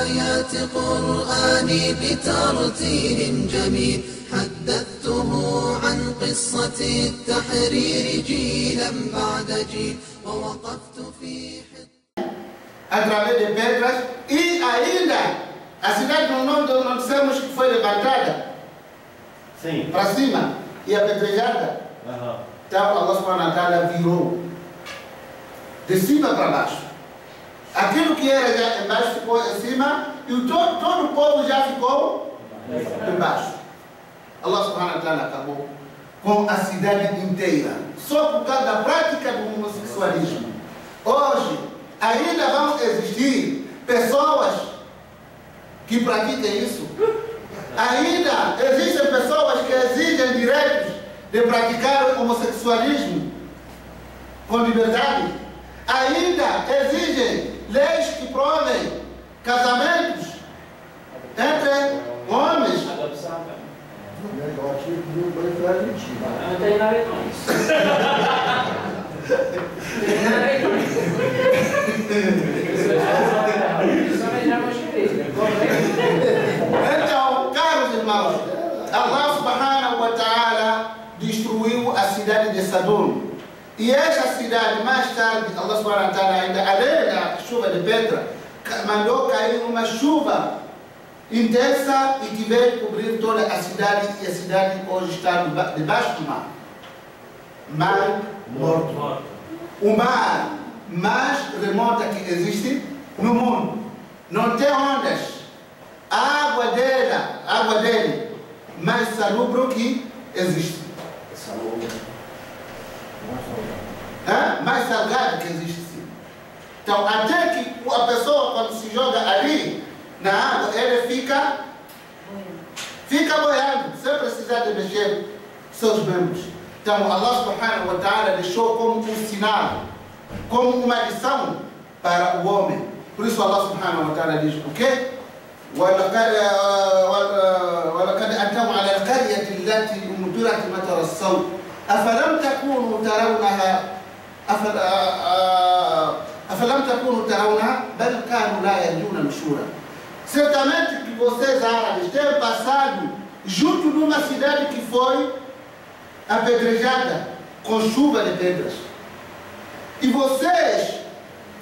آيات قرآني بترتيل جميل حدثته عن قصة التحرير جيلا بعد جيل ووقفت في através de pedras e ainda a cidade não dissemos que foi levantada para cima e apedrejada. Então Allah subhanahu wa ta'ala virou de cima para baixo. Aquilo que era já embaixo ficou em cima e todo o povo já ficou embaixo. Allah subhanahu wa ta'ala acabou com a cidade inteira só por causa da prática do homossexualismo. Hoje ainda vão existir pessoas que praticam isso. Ainda existem pessoas que exigem direitos de praticar o homossexualismo com liberdade. Ainda exigem leis que provem casamentos entre homens. Eu acho que não foi a Argentina. Não tem nada a ver com isso. Tem nada a ver com isso. Então, caros irmãos, Allah subhanahu wa ta'ala destruiu a cidade de Sodom. E esta cidade, mais tarde, Allah subhanahu wa ta'ala, ainda além da chuva de pedra, mandou cair uma chuva intensa e que veio cobrir toda a cidade. E a cidade hoje está debaixo do mar. Mar morto. O mar mais remoto que existe no mundo. Não tem ondas. A água dele, mais salubre que existe. Mais salgado que existe, sim. Então, até que a pessoa, quando se joga ali na água, ele fica boiando, sem precisar de mexer seus membros. Então, Allah subhanahu wa ta'ala deixou como um sinal, como uma lição para o homem. Por isso, Allah subhanahu wa ta'ala diz o quê? وَلَقَدْ أَتَوْا عَلَى الْقَرْيَةِ الَّتِي أُمْطِرَتْ مَطَرَ السَّوْءِ أَفَلَمْ تَكُونُوا تَرَوْنَهَا بَلْ كَانُوا لَا يَرْجُونَ نُشُورًا. Certamente que vocês árabes têm passado junto de uma cidade que foi apedrejada com chuva de pedras. E vocês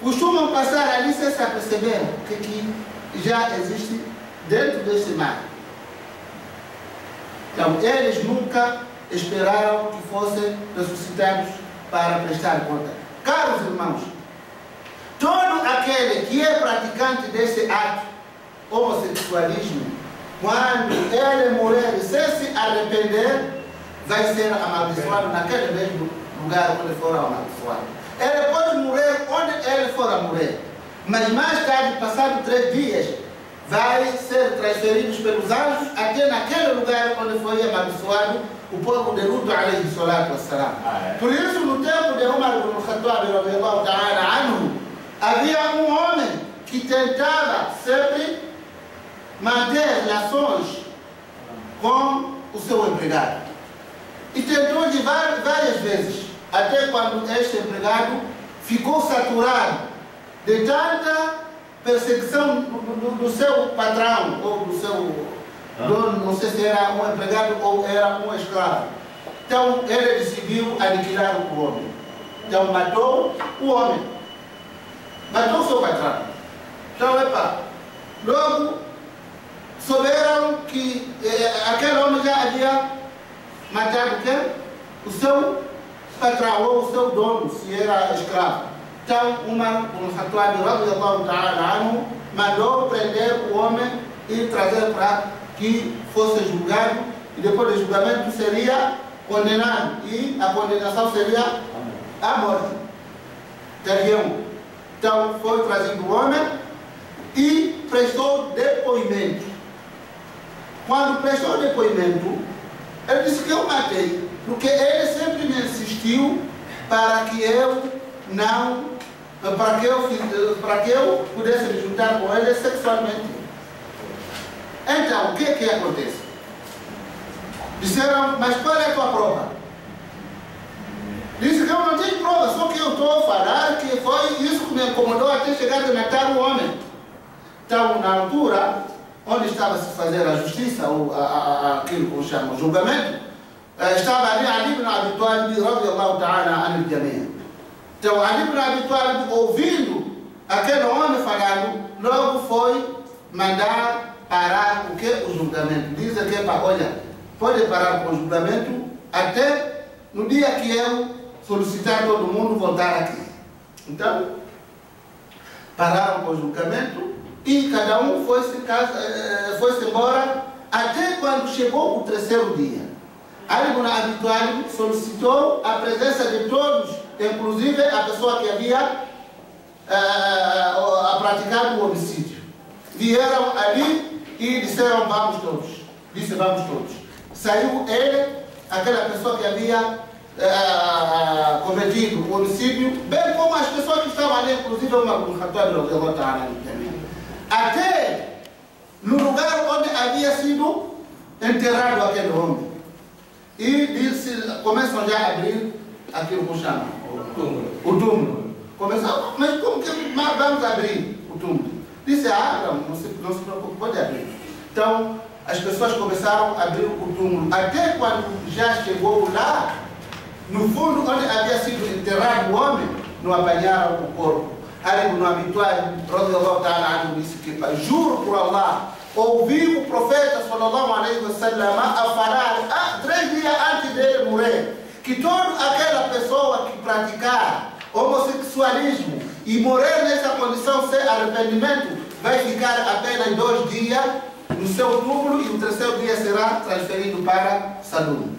costumam passar ali sem se aperceber que já existe dentro desse mar. Então, eles nunca esperaram que fossem ressuscitados para prestar conta. Caros irmãos, todo aquele que é praticante desse ato, homossexualismo, quando ele morrer sem se arrepender, vai ser amaldiçoado naquele mesmo lugar onde for amaldiçoado. Ele pode morrer onde ele for a morrer, mas mais tarde, passado 3 dias, vai ser transferido pelos anjos até naquele lugar onde foi amaldiçoado o povo de Lut alayhi salatu wassalam. Por isso, no tempo de Umar ibn Khattab radiyallahu ta'ala anhu, havia um homem que tentava sempre manter relações com o seu empregado. E tentou de várias vezes, até quando este empregado ficou saturado de tanta perseguição do seu patrão ou do seu dono, não sei se era um empregado ou era um escravo. Então ele decidiu aniquilar o homem. Então matou o homem, matou o seu patrão. Então, logo souberam que aquele homem já havia matado quem? O seu patrão ou o seu dono, se era escravo. Então, Umar ibn Khattab radiyallahu ta'ala anhu mandou prender o homem e trazer para que fosse julgado, e depois do julgamento seria condenado, e a condenação seria a morte. Então, foi trazido o homem e prestou depoimento. Quando prestou depoimento, ele disse que eu matei, porque ele sempre me insistiu para que eu pudesse me juntar com ele sexualmente. Então, o que acontece? Disseram, mas qual é a tua prova? Disse que eu não tenho prova, só que eu estou a falar que foi isso que me incomodou até chegar a matar o homem. Então, na altura, onde estava a se fazer a justiça, ou aquilo que chama o julgamento, estava Ali ibn Abi Talib, radiyallahu ta'ala anil jami'. Então, Ali ibn Abi Talib, ouvindo aquele homem falando, logo foi mandar parar o que? O julgamento. Diz aqui para, olha, pode parar com o julgamento até no dia que eu solicitar todo mundo voltar aqui. Então, pararam com o julgamento e cada um foi-se embora até quando chegou o terceiro dia. Ali ibn Abi Talib solicitou a presença de todos, inclusive a pessoa que havia praticado o homicídio. Vieram ali e disseram, vamos todos. Disse, vamos todos. Saiu ele, aquela pessoa que havia cometido o homicídio, bem como as pessoas que estavam ali, inclusive o Khattab, até no lugar onde havia sido enterrado aquele homem. E disse, começam já a abrir aquilo que chama o túmulo. Começaram, mas como que vamos abrir o túmulo? Disse, não se preocupe, pode abrir. Então, as pessoas começaram a abrir o túmulo. Até quando já chegou lá, no fundo, onde havia sido enterrado o homem, não apanharam o corpo. Ali ibn Abi Talib, radiyallahu ta'ala anhu, disse que, juro por Allah, ouvi o profeta, sallallahu alaihi wa sallam, a falar, 3 dias antes dele morrer, que toda aquela pessoa que praticar homossexualismo e morrer nessa condição sem arrependimento, vai ficar apenas 2 dias no seu túmulo e o terceiro dia será transferido para Sadum.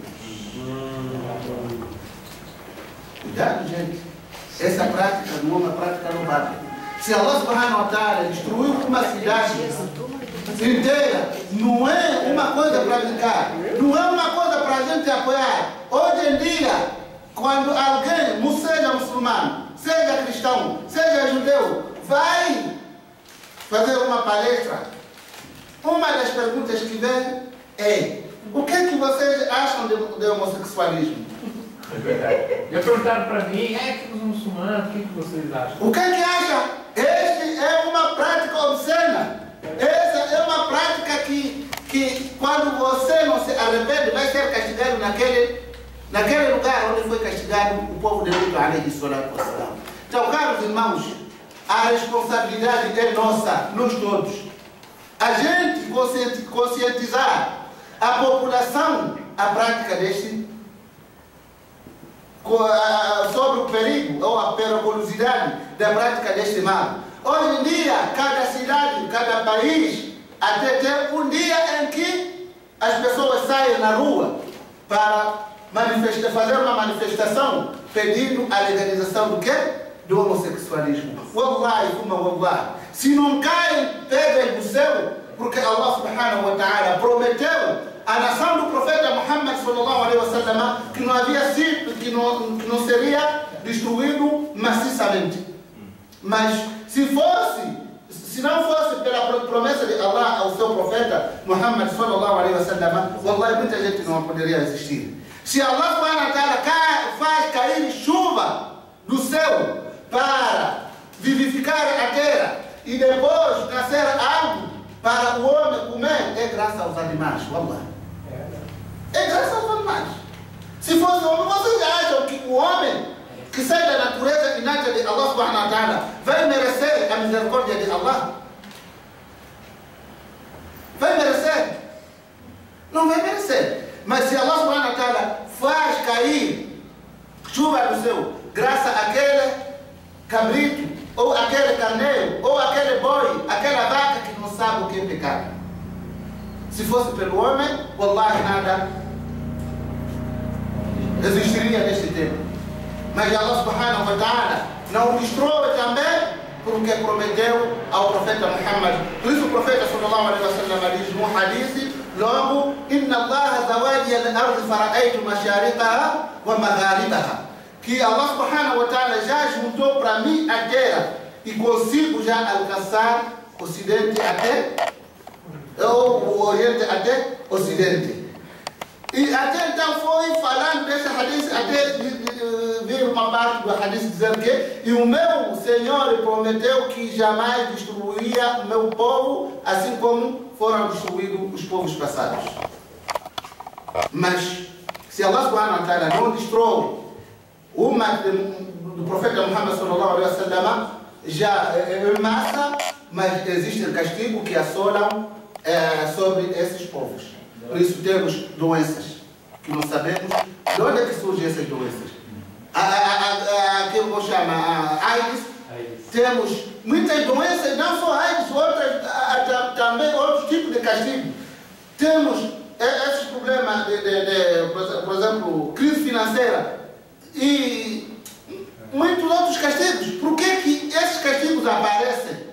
Cuidado, gente. Essa prática não é uma prática louvada. Se Allah subhanahu wa ta'ala destruiu uma cidade inteira, não é uma coisa para brincar, não é uma coisa para a gente apoiar. Hoje em dia, quando alguém, seja muçulmano, seja cristão, seja judeu, vai fazer uma palestra, uma das perguntas que vem é: o que é que vocês acham de homossexualismo? Já perguntaram para mim, que os muçulmanos, o que vocês acham? O que é que acha? Este é uma prática obscena. Essa é uma prática que quando você não se arrepende, vai ser castigado naquele lugar onde foi castigado o povo de Lut, alayhi salatu wassalam. Então, caros irmãos, a responsabilidade é nossa, nós todos. A gente conscientizar a população a prática sobre o perigo ou a periculosidade da prática deste mal. Hoje em dia, cada cidade, cada país, até tem um dia em que as pessoas saem na rua para fazer uma manifestação pedindo a legalização do quê? Do homossexualismo. Wallahi, wallahi. Se não caem pedras do céu, porque Allah subhanahu wa ta'ala prometeu a nação do profeta Muhammad sallallahu alaihi wa sallam que não havia sido, que não seria destruído maciçamente. Mas se não fosse pela promessa de Allah ao seu profeta Muhammad sallallahu alaihi wa sallam, wallahi, muita gente não poderia existir. Se Allah subhanahu wa ta'ala faz cair chuva do céu para vivificar a terra e depois nascer algo para o homem comer, é graças aos animais, wallahi. É graças aos animais. Se fosse o homem, vocês acham que o homem que sai da natureza inata de Allah subhanahu wa ta'ala vai merecer a misericórdia de Allah? Vai merecer? Não vai merecer. Mas se Allah subhanahu wa ta'ala faz cair chuva do céu, graças àquele cabrito, ou aquele carneiro, ou aquele boi, aquela vaca que não sabe o que é pecado. Se fosse pelo homem, wallahi, nada existiria neste tempo. Mas Allah subhanahu wa ta'ala não destruiu também porque prometeu ao profeta Muhammad. Por isso o profeta sallallahu alaihi wa sallam diz no hadith, logo, inna Allah zawadi al-ard fara'aytu mashariqaha wa magharibaha. Que Allah subhanahu wa ta'ala já juntou para mim a terra e consigo já alcançar o ocidente até, ou o oriente até o ocidente. E até então foi falando desse hadith, até vir uma parte do hadith dizendo que e o meu Senhor prometeu que jamais destruiria o meu povo, assim como foram destruídos os povos passados. Mas se Allah subhanahu wa ta'ala não destrói o ummah do profeta Muhammad sallallahu alaihi wa sallam, já em massa, mas existe castigo que assolam sobre esses povos. Por isso temos doenças que não sabemos de onde é que surgem essas doenças. Aquilo que chama a AIDS. Temos muitas doenças, não só AIDS, outras, também outros tipos de castigo. Temos esses problemas por exemplo, crise financeira e muitos outros castigos. Por que esses castigos aparecem?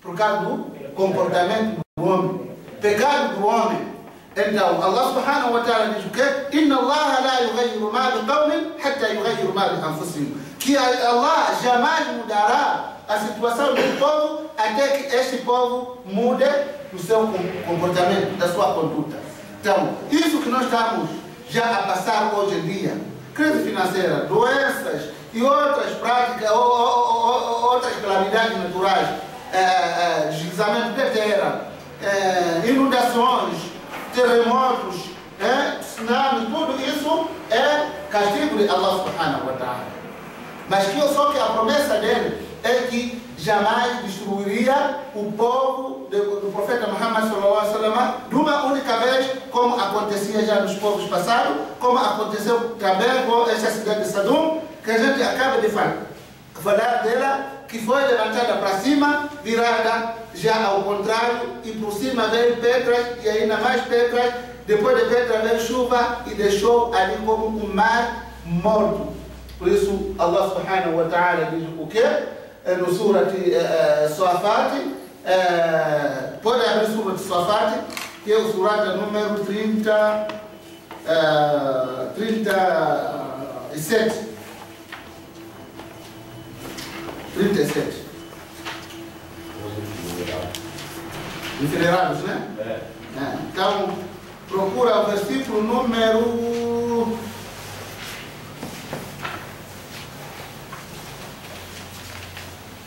Por causa do comportamento do homem, pecado do homem. Então, Allah subhanahu wa ta'ala diz o quê? Inna Allah la yughayyiru ma bi qawmin hatta yughayyiru ma bi anfusihim. Que Allah jamais mudará a situação do povo até que este povo mude o seu comportamento, da sua conduta. Então, isso que nós estamos já a passar hoje em dia, crise financeira, doenças e outras práticas, outras calamidades naturais, deslizamento de terra, inundações, terremotos, tsunami, tudo isso é castigo de Allah subhanahu wa ta'ala. Mas só que a promessa dele é que jamais destruiria o povo do profeta Muhammad sallallahu alaihi wa sallam de uma única vez, como acontecia já nos povos passados, como aconteceu também com essa cidade de Sadum, que a gente acaba de falar dela, que foi levantada para cima, virada já ao contrário, e por cima veio pedras e ainda mais pedras, depois de pedras veio chuva e deixou ali como um mar morto. Por isso Allah subhanahu wa ta'ala diz o quê? No Surat Safat, pode abrir o Surat Safat, que é o Surat número 37. 37. Enfileirados, né? Então, procura o versículo número...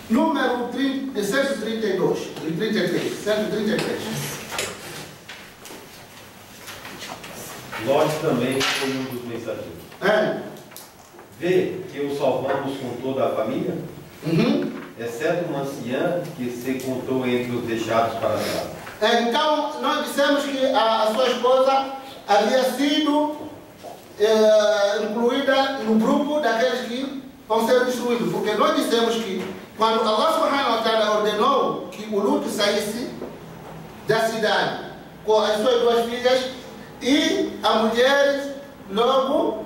Número 132 e 33. 133. Nós também foi um dos mensageiros. Vê que o salvamos com toda a família? Exceto uma anciã que se contou entre os deixados para trás. Então, nós dissemos que a sua esposa havia sido incluída no grupo daqueles que vão ser destruídos. Porque nós dissemos que quando Allah subhanahu wa ta'ala ordenou que o Lut saísse da cidade com as suas duas filhas, e a mulher logo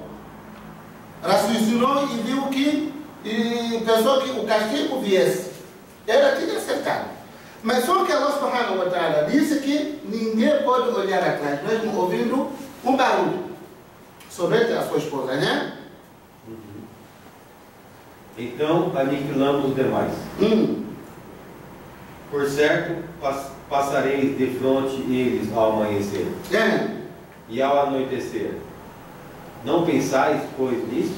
raciocinou e viu que e pensou que o castigo viesse. Ela tinha acertado. Mas só que Allah subhanahu wa ta'ala disse que ninguém pode olhar atrás, mesmo ouvindo um barulho. Somente a sua esposa, né? Então aniquilamos os demais. Por certo, passareis de fronte eles ao amanhecer e ao anoitecer. Não pensais, pois, nisso?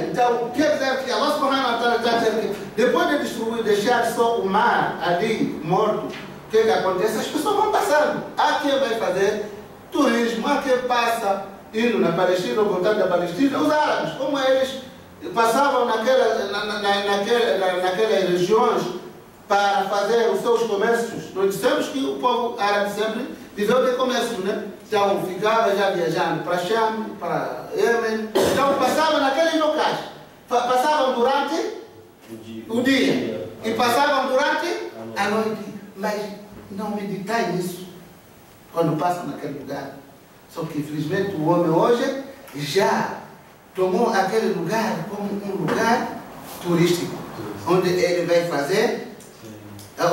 Então, quer dizer que Allah subhanahu wa ta'ala está dizendo que depois de destruir, deixar só o mar ali morto, o que acontece? As pessoas vão passando. Há quem vai fazer turismo, há quem passa indo na Palestina, ou voltando da Palestina. Os árabes, como eles passavam naquelas regiões para fazer os seus comércios. Nós dissemos que o povo árabe sempre viveu de comércio, né? Então ficava já viajando para Cham, para Yemen. Então passavam naqueles locais. Passavam durante o dia e passavam durante a noite. Mas não meditai nisso quando passam naquele lugar. Só que infelizmente o homem hoje já tomou aquele lugar como um lugar turístico, onde ele vai fazer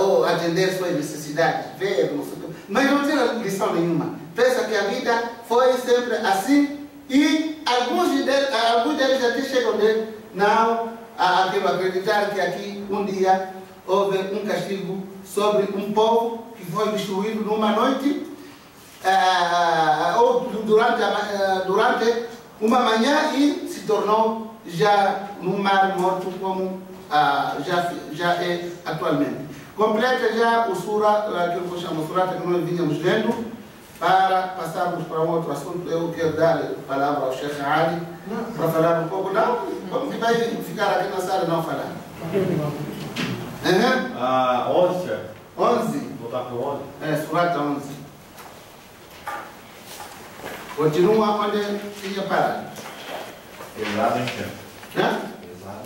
ou atender suas necessidades, ver, não sei o que, mas não tira lição nenhuma. Pensa que a vida foi sempre assim e alguns deles até chegam de não acreditar que aqui um dia houve um castigo sobre um povo que foi destruído numa noite ou durante uma manhã e se tornou já no Mar Morto como já é atualmente. Completa já o sura, aquilo que eu chamo de surata que nós vínhamos lendo, para passarmos para um outro assunto. Eu quero dar a palavra ao Sheikh Ali para falar um pouco. Não, como que vai ficar aqui na sala não falar? 11, Sheikh. 11. Voltar para o 11? Surata 11. Continua onde tinha parado. Pesado, hein, Sheikh? Pesado.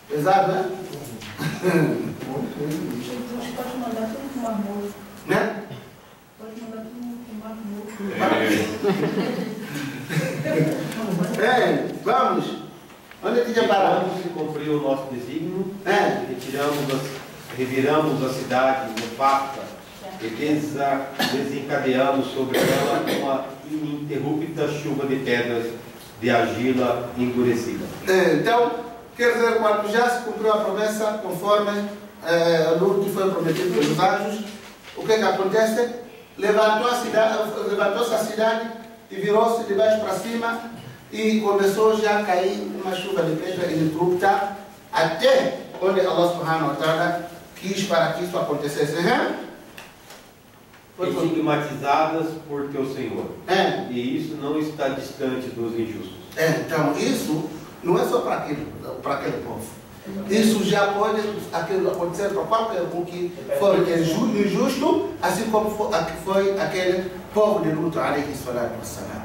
Pesado, né? Pode mandar tudo com uma música. Né? Pode mandar tudo com uma música. Vamos. Onde tinha parado? Quando se cumpriu o nosso desígnio, reviramos a cidade nefasta e desencadeamos sobre ela uma ininterrupta chuva de pedras de argila endurecida. Então, quer dizer, quando já se cumpriu a promessa, conforme o que foi prometido pelos anjos, o que acontece? Levantou-se a cidade e virou-se de baixo para cima e começou já a cair uma chuva de pedra ininterrupta até onde Allah subhanahu wa ta'ala quis para que isso acontecesse. Estigmatizadas por teu Senhor. E isso não está distante dos injustos. Então, isso não é só para aquele povo. Isso já pode acontecer para qualquer um que for injusto, assim como foi aquele povo de Lut, alayhi salatu wassalam.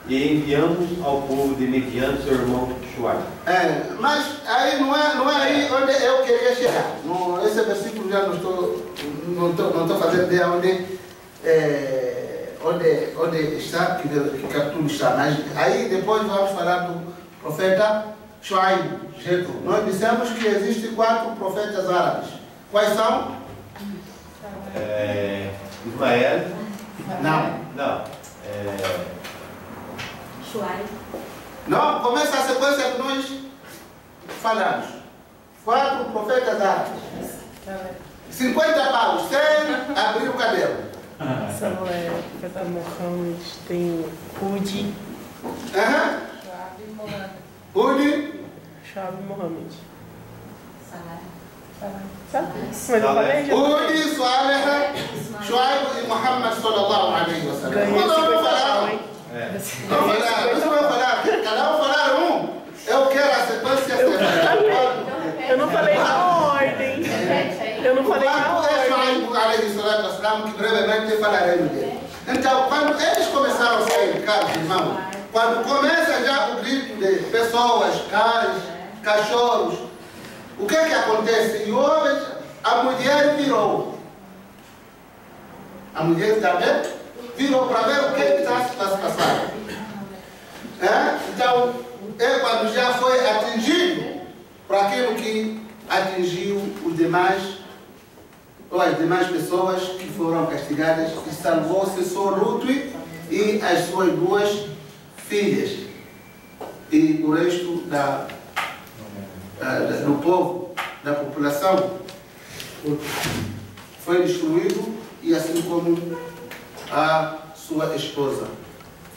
E enviamos ao povo de Midian seu irmão Shuaib. Mas aí não é aí onde eu queria chegar. Esse versículo já não estou fazendo ideia onde está, que capítulo está. Mas aí depois vamos falar do profeta Shuaib. Nós dissemos que existem 4 profetas árabes. Quais são? Ismael. Não. Shuaib. Não, começa a sequência que nós falamos. 4 profetas árabes. 50 paus, sem abrir o cabelo. São profeta Muhammad, tem Hud. Shuaib e Muhammad. Hud, Shuaib e Muhammad sallallahu alaihi wa sallam. Ganhei 50 pau, hein? Cada um falar um. Eu quero a sequência certa. Eu não falei na ordem. Eu não falei na ordem. Shuaib alaihi salatu wassalam, que brevemente falaremos dele. Então, quando eles começaram a sair, caros irmãos, quando começa já o grito de pessoas, cães, cachorros, o que acontece? E hoje a mulher virou. A mulher também virou para ver o que está se passando. Então, quando já foi atingido para aquilo que atingiu os demais, ou as demais pessoas que foram castigadas, e salvou-se só Lut e as suas 2 filhas. E o resto do povo, da população, foi destruído, e assim como a sua esposa.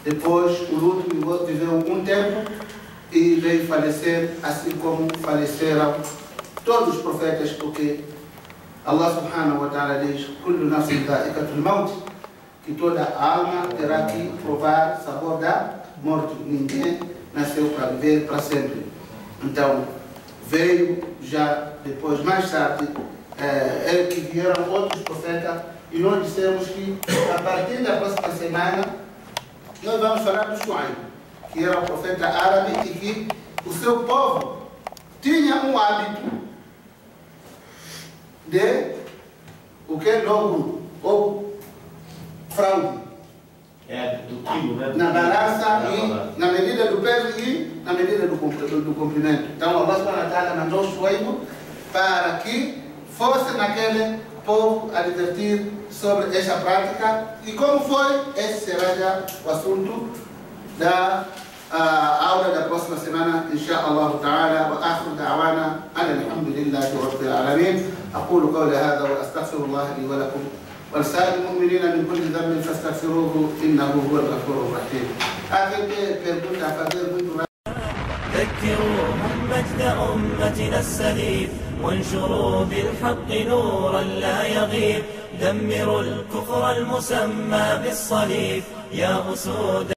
Depois, o Lut viveu um tempo e veio falecer, assim como faleceram todos os profetas, porque Allah subhanahu wa ta'ala diz: "Kullu nafsin dha'iqatul maut", que toda alma terá que provar o sabor da morte. Ninguém nasceu para viver para sempre. Então, veio já depois, mais tarde, que vieram outros profetas, e nós dissemos que a partir da próxima semana nós vamos falar do Shuaib, que era um profeta árabe e que o seu povo tinha um hábito de o que logro ou fraude. Do quilo, né? Na balança e na medida do peso e na medida do comprimento. Então Allah subhanahu wa ta'ala mandou o Shuaib para que fosse naquele povo a advertir sobre esta prática. E como foi, esse será já o assunto da aula da próxima semana, inshallah ta'ala. Wa akhiru da'wana alhamdulillahi rabbil alamin. أقول قولي هذا وأستغفر الله لي ولكم والسائر المؤمنين من كل ذنب فاستغفروه إنه هو الغفور الرحيم. آخر pergunta a fazer muito ذكروهم مجد أمتنا السليم وانشروا بالحق نورا لا يغيب. دمروا الكفر المسمى بالصليب يا أسود